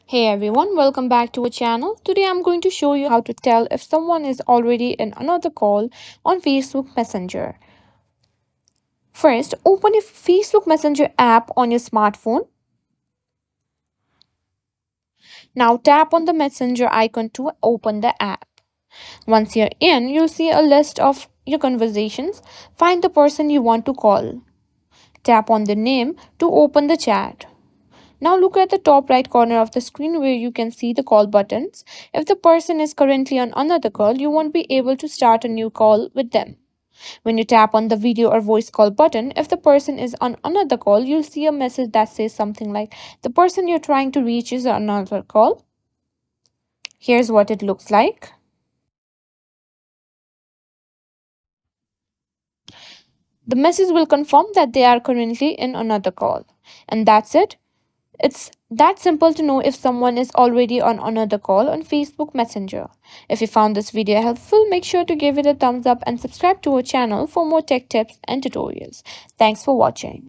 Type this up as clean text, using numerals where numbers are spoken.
Hey everyone, welcome back to our channel. Today I'm going to show you how to tell if someone is already in another call on Facebook Messenger. First, open your Facebook Messenger app on your smartphone. Now tap on the Messenger icon to open the app. Once you're in, you'll see a list of your conversations. Find the person you want to call. Tap on the name to open the chat. Now look at the top right corner of the screen where you can see the call buttons. If the person is currently on another call, you won't be able to start a new call with them. When you tap on the video or voice call button, if the person is on another call, you'll see a message that says something like, "The person you're trying to reach is on another call." Here's what it looks like. The message will confirm that they are currently in another call. And that's it. It's that simple to know if someone is already on another call on Facebook Messenger. If you found this video helpful, make sure to give it a thumbs up and subscribe to our channel for more tech tips and tutorials. Thanks for watching.